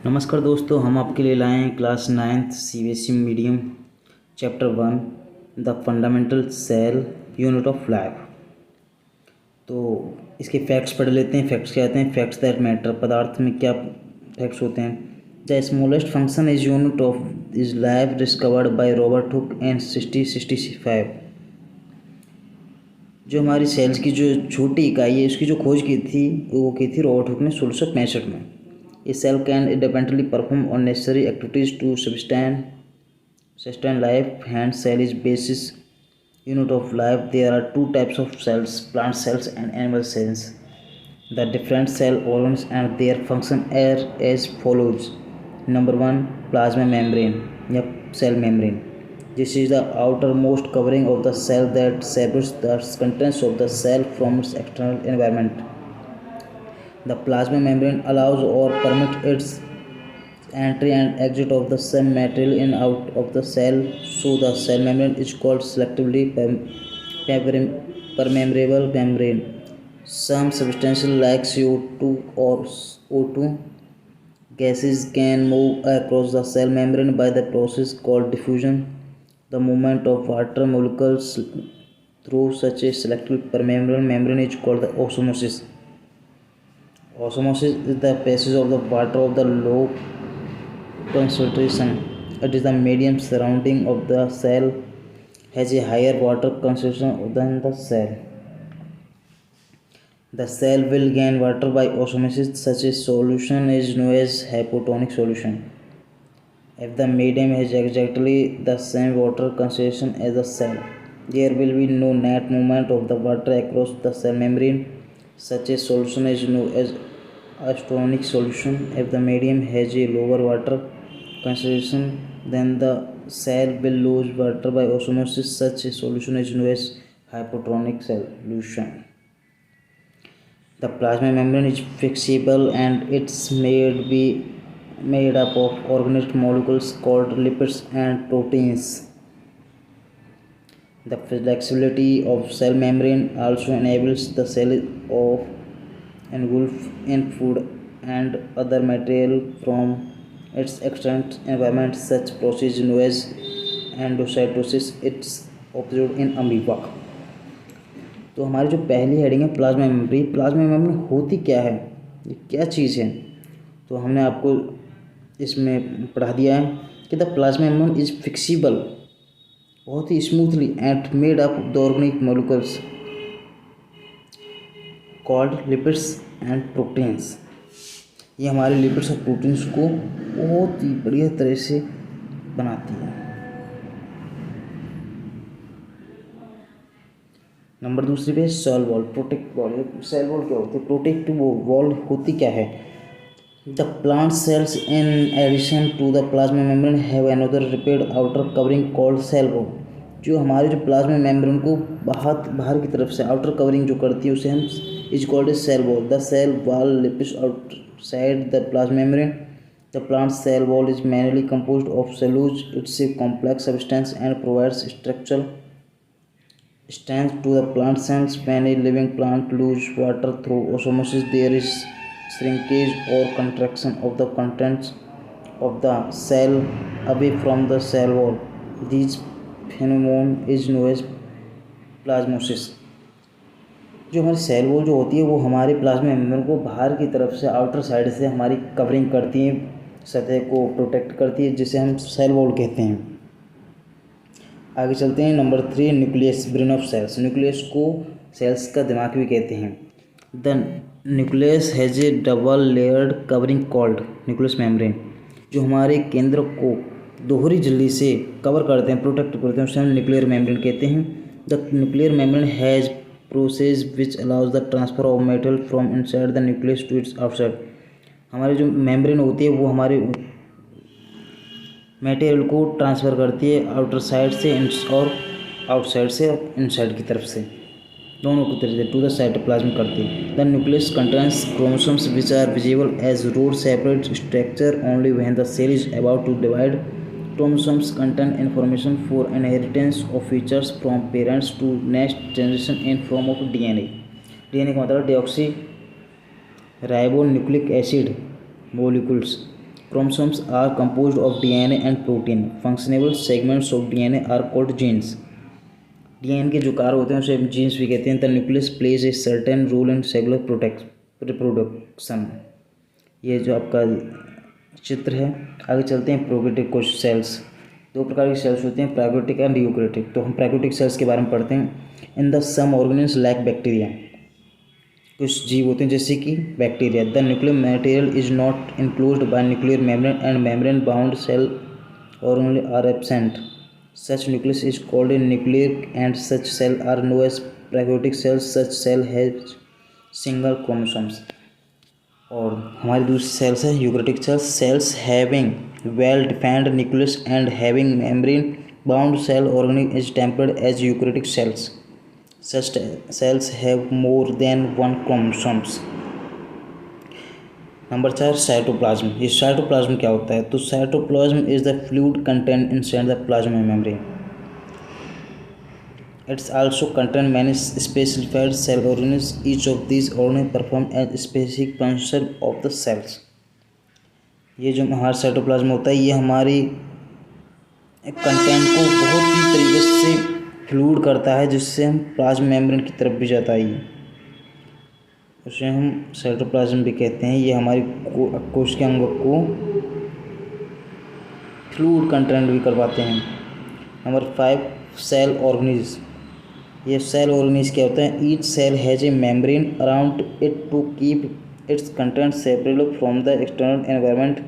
नमस्कार दोस्तों, हम आपके लिए लाए हैं class 9th CBSE medium chapter 1 the fundamental cell unit of life. तो इसके फैक्ट्स पढ़ लेते हैं। फैक्ट्स क्या आते हैं? Facts that matter. पदार्थ में क्या फैक्ट्स होते हैं? The smallest function is unit of is life discovered by Robert Hooke and 1665। जो हमारी सेल्स की जो छोटी इकाई है उसकी जो खोज की थी वो की थी रॉबर्ट हुक ने 1665 में। A cell can independently perform all necessary activities to sustain life. Hence, cell is basis unit of life. There are two types of cells: plant cells and animal cells. The different cell organs and their function are as follows. Number one, plasma membrane. Yep, cell membrane. This is the outermost covering of the cell that separates the contents of the cell from its external environment. The plasma membrane allows or permits its entry and exit of the same material in and out of the cell. So the cell membrane is called selectively permeable membrane. Some substances like CO2 or O2 gases can move across the cell membrane by the process called diffusion. The movement of water molecules through such a selectively permeable membrane is called the osmosis. Osmosis is the passage of the water of the low concentration. It is the medium surrounding of the cell has a higher water concentration than the cell. The cell will gain water by osmosis. Such a solution is known as hypotonic solution. If the medium has exactly the same water concentration as the cell, there will be no net movement of the water across the cell membrane. Such a solution is known as isotonic solution. If the medium has a lower water concentration, then the cell will lose water by osmosis. Such a solution is known as hypotonic solution. The plasma membrane is flexible and it's made up of organic molecules called lipids and proteins. The flexibility of cell membrane also enables the cell of engulf in food and other material from its external environment. Such process is known as endocytosis. It's observed in amoeba. तो हमारी जो पहली heading है plasma membrane. Plasma membrane होती क्या है, ये क्या चीज़ है? तो हमने आपको इसमें पढ़ा दिया है कि the plasma membrane is flexible, बहुत ही smoothly and made up the organic molecules called lipids and proteins. ये हमारे लिपिड्स और प्रोटीन्स को बहुत ही बढ़िया तरह से बनाती है। नंबर दूसरी पे cell wall, protect wall. Cell wall क्या होती है? प्रोटेक्टिव वॉल होती क्या है? The plant cells in addition to the plasma membrane have another ripped outer covering called cell wall. जो हमारे जो प्लाज्मा मेम्ब्रेन को बाहर की तरफ से आउटर कवरिंग जो करती है उसे हम is called a cell wall. The cell wall lipids outside the plasma membrane. The plant cell wall is mainly composed of cellulose. It's a complex substance and provides structural strength to the plant cells. When a living plant loses water through osmosis, there is shrinkage or contraction of the contents of the cell away from the cell wall. This phenomenon is known as plasmosis. जो हमारी cell wall जो होती है वो हमारे plasma membrane को बाहर की तरफ से आउटर साइड से हमारी कवरिंग करती है, सतह को प्रोटेक्ट करती है, जिसे हम सेल वॉल कहते हैं। आगे चलते हैं। Number 3, nucleus, brain of cells. Nucleus को सेल्स का दिमाग भी कहते हैं। The nucleus has a double layered covering called nucleus membrane. जो हमारे केंद्र को दोहरी झिल्ली से कवर करते हैं, प्रोटेक्ट करते हैं, उसे हम न्यूक्लियर मेम्ब्रेन कहते हैं। The nuclear membrane has process which allows the transfer of metal from inside the nucleus to its outside. हमारी जो मेम्ब्रेन होती है वो हमारे मटेरियल को ट्रांसफ़र करती है आउटर साइड से और आउटसाइड से इनसाइड की तरफ से, दोनों की तरफ से टू द साइटोप्लाज्म करती है। The nucleus contains chromosomes which are visible as rod separate structure only when the cell is about to divide. Chromosomes contain information for inheritance of features from parents to next generation in form of DNA. DNA का मतलब deoxy ribo nucleic acid molecules. Chromosomes are composed of DNA and protein. Functional segments of DNA are called genes. DNA के जो car होते हैं उसे jeans भी कहते हैं. The nucleus plays a certain role in cellular reproduction. ये जो आपका चित्र है. आगे चलते हैं. प्रोकैरियोटिक कोश सेल्स. दो प्रकार की सेल्स होते हैं, प्रोकैरियोटिक एंड यूकैरियोटिक. तो हम प्रोकैरियोटिक सेल्स के बारे में पढ़ते हैं. In the some organisms like bacteria. कुछ जीव होते हैं जैसे कि bacteria. The nuclear material is not enclosed by nuclear membrane and membrane bound cell organelle are absent. Such nucleus is called a nucleic and such cell are known as prokaryotic cells. Such cell has single chromosomes. और हमारी दूसरी cells है eukaryotic cells. Cells having well defined nucleus and having membrane bound cell organelle is टेम्पर्ड as eukaryotic cells. Such cells have more than one chromosomes. Number 4 cytoplasm. ये cytoplasm क्या होता है? तो cytoplasm is the fluid content inside the plasma membrane. It's also contain many specified cell organelles. Each of these organelle perform as specific function of the cells. ये जो हमारा cytoplasm होता है ये हमारी कंटेंट को बहुत ही तरीके से फ्लूइड करता है जिससे हम प्लाज्मा मेम्ब्रेन की तरफ भी जाता है. उसे हम साइटोप्लाज्म भी कहते हैं. ये हमारी कोशिका अंग को फ्लूइड कंटेंट भी करवाते हैं. Number 5 cell organelles. ये सेल ऑर्गेनेल्स क्या होता है? Each cell has a membrane around it to keep its content separate from the external environment.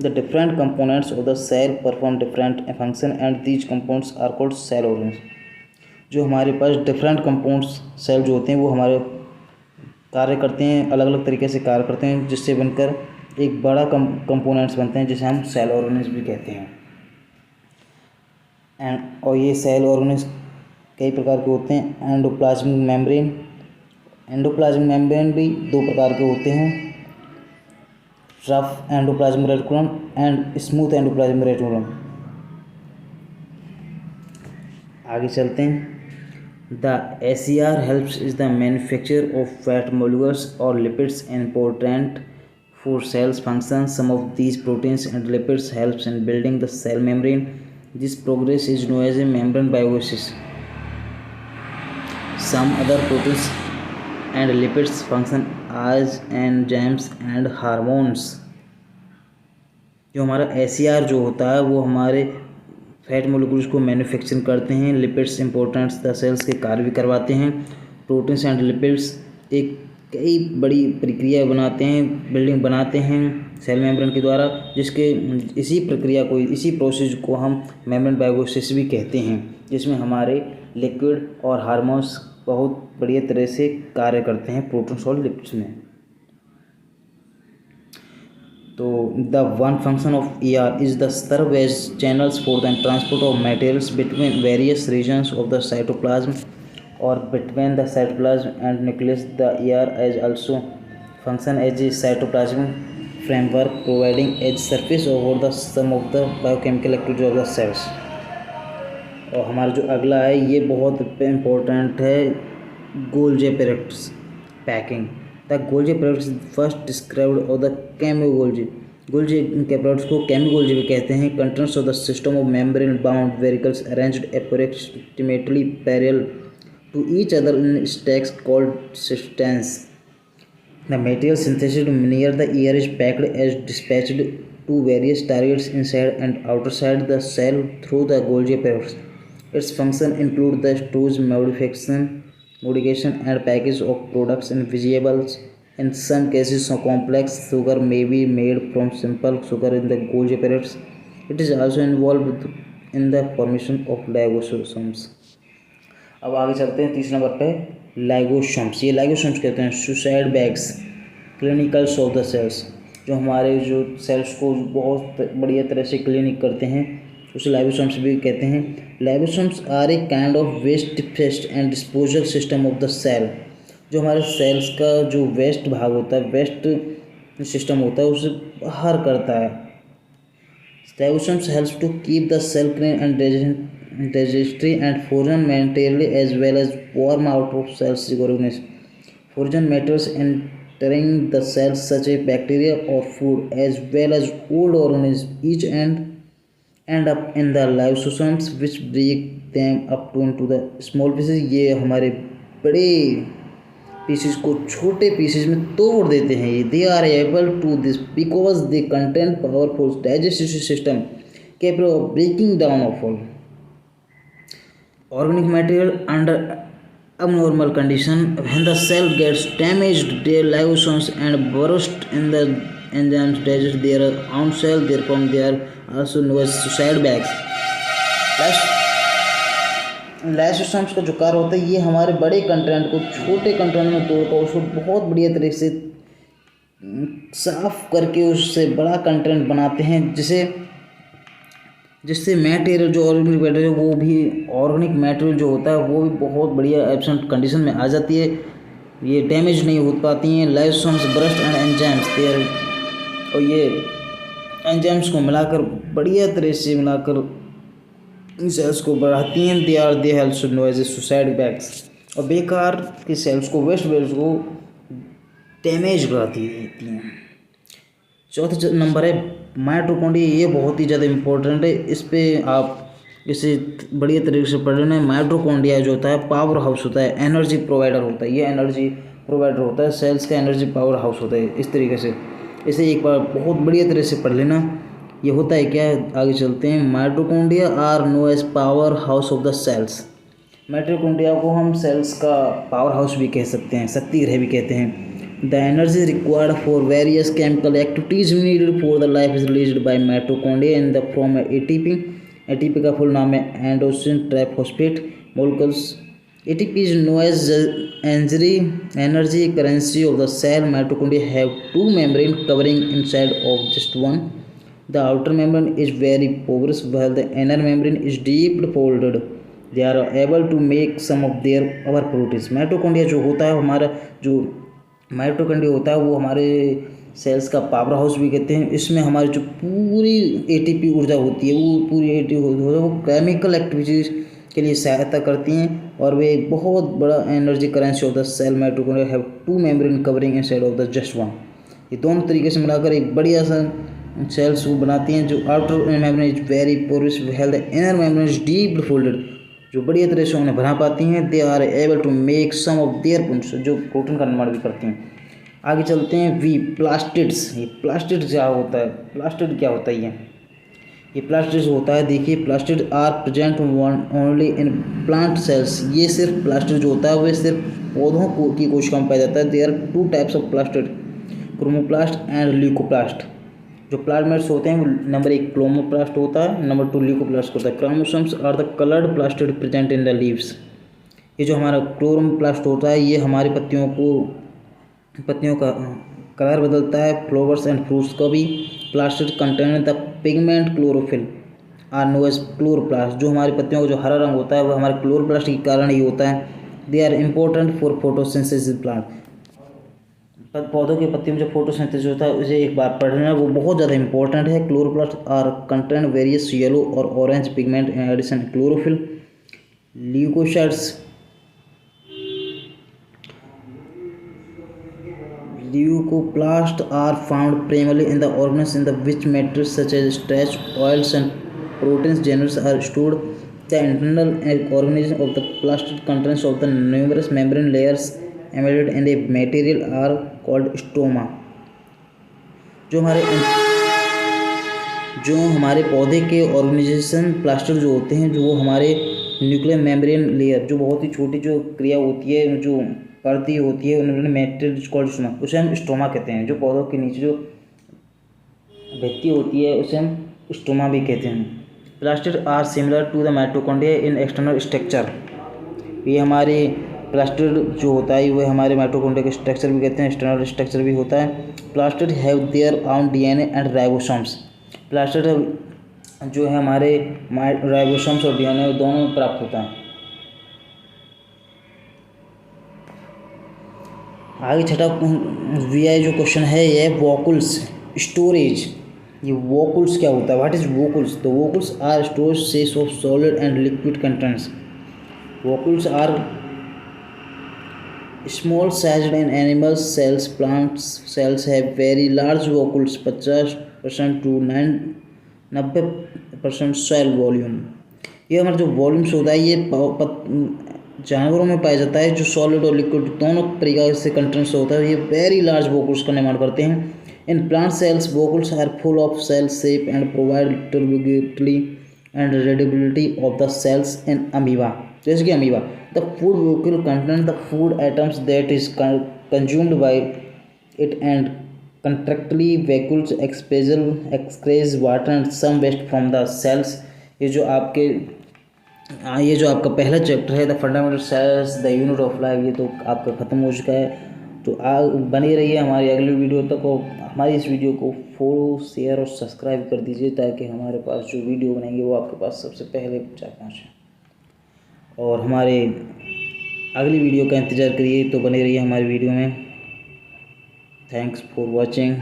The different components of the cell perform different function and these compounds are called cell organelles. जो हमारे पास different compounds cell जो होते हैं वो हमारे कार्य करते हैं, अलग अलग तरीके से कार्य करते हैं जिससे बनकर एक बड़ा कंपोनेंट्स बनते हैं जिसे हम सेल ऑर्गेनेल्स भी कहते हैं. और ये सेल ऑर्गेनेल्स कई प्रकार के होते हैं. Endoplasmic membrane. एंडोप्लाज्मिक मेम्ब्रेन भी दो प्रकार के होते हैं, rough endoplasmic reticulum and smooth endoplasmic reticulum. आगे चलते हैं. The SER helps is the manufacture of fat molecules or lipids important for cells function. Some of these proteins and lipids helps in building the cell membrane. This progress is known as a membrane biosis. Some other proteins and lipids function as enzymes and hormones. जो हमारा SER जो होता है वो हमारे fat molecules को manufacturing करते हैं. लिपिड्स इंपॉर्टेंट्स द सेल्स के कार्य भी करवाते हैं. प्रोटीन्स एंड लिपिड्स एक कई बड़ी प्रक्रिया बनाते हैं, बिल्डिंग बनाते हैं सेल मेम्ब्रेन के द्वारा, जिसके इसी प्रक्रिया को इसी प्रोसेस को हम मेम्ब्रेन बायोसिस भी कहते हैं, जिसमें हमारे लिक्विड और हार्मोन्स बहुत बढ़िया तरह से कार्य करते हैं प्रोटीन्स और लिपिड्स में. तो the one function of ER is the serve as channels for the transport of materials between various regions of the cytoplasm और between the cytoplasm and nucleus. The ER as also function as a cytoplasmic framework providing as surface over the some of the biochemical activity of the cells. और हमारा जो अगला है ये बहुत important है, Golgi apparatus packing. The Golgi apparatus is first described of the chemogolgi. Golgi apparatus को chemogolgi भी कहते हैं. Contents of the system of membrane-bound vesicles arranged approximately parallel to each other in stacks called cisterns. The material synthesized near the ear is packed as dispatched to various targets inside and outside the cell through the Golgi apparatus. Its function include the storage, modification and package of products and vegetables. In some cases, some complex sugar may be made from simple sugar in the Golgi apparatus. It is also involved in the formation of ligosomes. अब आगे चलते हैं तीसरे number पे लाइगोसोम्स. ये lysosomes कहते हैं suicide bags clinicals of the cells. जो हमारे जो सेल्स को बहुत बढ़िया तरह से क्लिनिक करते हैं उसे लाइगोसोम्स भी कहते हैं. Lysosomes are a kind of waste fest and disposal system of the cell. जो हमारे सेल्स का जो वेस्ट भाग होता है, वेस्ट सिस्टम होता है, उसे बाहर करता है. Lysosomes helps to keep the cell clean and digestive and foreign material as well as warm out of cells. Foreign materials entering the cells such as bacteria or food as well as old organisms each end up in the lysosomes which break them up to into the small pieces। ये हमारे बड़े pieces को छोटे pieces में तोड़ देते हैं। ये they are able to this because they contain powerful digestive system capable of breaking down of all organic material under abnormal condition। When the cell gets damaged, their lysosomes and burst in the enzymes digest their own cell, therefore they are also known as suicide bags। Lysosomes का जो कार्य होता है ये हमारे बड़े content को छोटे कंटेंट में तोड़कर उसको बहुत बढ़िया तरीके से साफ करके उससे बड़ा कंटेंट बनाते हैं, जिससे मटेरियल जो ऑर्गेनिक मटेरियल वो भी ऑर्गेनिक मटेरियल जो होता है वो भी बहुत बढ़िया एब्सेंट कंडीशन में आ जाती है। ये डैमेज नहीं हो पाती हैं। Lysosomes burst and enzymes there, और ये एंजाइम्स को मिलाकर बढ़िया तरह से मिलाकर इन सेल्स को बढ़ाती हैं। They also known as suicide bags, और बेकार के सेल्स को वेस्ट वेल्स को डैमेज कराती हैं। चौथा नंबर है माइटोकॉन्ड्रिया। ये बहुत ही ज़्यादा इम्पोर्टेंट है, इस पर आप इसे बढ़िया तरीके से पढ़ लेना है। माइटोकॉन्ड्रिया जो होता है पावर हाउस होता है, एनर्जी प्रोवाइडर होता है। ये एनर्जी प्रोवाइडर होता है, सेल्स का एनर्जी पावर हाउस होता है। इस तरीके से इसे एक बार बहुत बढ़िया तरह से पढ़ लेना। ये होता है क्या है, आगे चलते हैं। Mitochondria are known as power house of the cells. Mitochondria को हम सेल्स का पावर हाउस भी कह सकते हैं, शक्ति गृह भी कहते हैं। The energy required for various chemical activities needed for the life is released by mitochondria in the form of ATP। ATP का फुल नाम है एंडोसिन triphosphate molecules। ATP is known as energy currency of the cell। Mitochondria have two membranes covering inside of just one। The outer membrane is very porous while the inner membrane is deep folded। They are able to make some of their our proteins। Mitochondria जो होता है हमारा जो mitochondria होता है वो हमारे sales का पावर हाउस भी कहते हैं। इसमें हमारी जो पूरी एटीपी ऊर्जा होती है वो पूरी एटीपी होती है वो केमिकल एक्टिविटीज़ के लिए सहायता करती हैं, और वे एक बहुत बड़ा energy currency of the cell. Mitochondria have two membrane covering inside of the just one. ये दोनों तरीके से मिलाकर एक बढ़िया सा सेल्स वो बनाती हैं। जो outer membrane is very porous while the inner membrane is deep folded, जो बढ़िया तरह से उन्हें बना पाती हैं। They are able to make some of their proteins, जो प्रोटीन का निर्माण भी करती हैं। आगे चलते हैं वी प्लास्टिड्स। ये प्लास्टिड क्या होता है, प्लास्टिड क्या होता है ये प्लास्टिड होता है, देखिए plastid are present only in plant cells. ये सिर्फ प्लास्टिड जो होता है वह सिर्फ पौधों की कोशिकाओं में पाया जाता है। There are two types of plastid, chromoplast and leucoplast. जो प्लाज्मेट्स होते हैं वो नंबर 1 क्रोमोप्लास्ट होता है, नंबर 2 ल्यूकोप्लास्ट होता है। Chromosomes are the coloured plastid present in the leaves. ये जो हमारा क्लोरोप्लास्ट होता है ये हमारी पत्तियों का कलर बदलता है। फ्लावर्स एंड फ्रूट्स का भी। Plastid contain the pigment chlorophyll are known as chloroplast. जो हमारी पत्तियों का जो हरा रंग होता है वह हमारे क्लोरोप्लास्ट के कारण ही होता है। They are important for photosynthesis plant. पौधों की पत्तियों में जो फोटोसिंथेसिस होता है उसे एक बार पढ़ना, वो बहुत ज़्यादा इंपॉर्टेंट है। Chloroplast are contain various yellow और orange pigment in addition chlorophyll. Leucoplasts are found primarily in the organs in the which matters such as starch, oils and proteins generally are stored। The internal organism of the plastid contains of the numerous membrane layers embedded in a material are called stroma। जो हमारे पौधे के organisation plastid जो होते हैं, जो वो हमारे न्यूक्लियर मेम्ब्रेन लेयर, जो बहुत ही छोटी जो क्रिया होती है, जो परती होती है, उन्होंने मेटेरियल कॉल्ड स्टोमा, उसे हम स्टोमा कहते हैं। जो पौधों के नीचे जो भित्ति होती है उसे हम स्टोमा भी कहते हैं। Plastid are similar to the mitochondria in external structure. ये हमारे प्लास्टिड जो होता है वह हमारे माइटोकॉन्ड्रिया के स्ट्रक्चर भी कहते हैं, एक्सटर्नल स्ट्रक्चर भी होता है। Plastid have their own DNA and ribosomes. Plastid जो है हमारे राइबोसोम्स और डीएनए दोनों में प्राप्त होता है। आगे छठा वीआई जो क्वेश्चन है ये वोकल्स स्टोरेज। ये वोकल्स क्या होता है, व्हाट इज वोकल्स? तो vacuoles are storage of solid and liquid contents. Vacuoles are small sized and animal cells plants cells have very large vacuoles 50% to 90% cell volume. ये हमारा जो वॉल्यूम्स होता है ये जानवरों में पाया जाता है जो सॉलिड और लिक्विड दोनों प्रकार से कंटेंट्स होता है। ये वेरी लार्ज वॉकुल्स का निर्माण करते हैं। In plant cells vacuoles are full of cell shape and provide literally and readability of the cells in amoeba, जैसे कि amoeba. The food vacuole content the food atoms that is consumed by it and contractile vacuoles excrete water and some waste from the cells. ये जो आपका पहला chapter है the fundamental cells the unit of life, ये तो आपका ख़त्म हो चुका है। तो बने रहिए हमारी अगली वीडियो तक और हमारी इस वीडियो को फॉलो शेयर और सब्सक्राइब कर दीजिए ताकि हमारे पास जो वीडियो बनेंगे वो आपके पास सबसे पहले जा पहुँचे। और हमारे अगली वीडियो का इंतज़ार करिए। तो बने रहिए हमारी वीडियो में। Thanks for watching.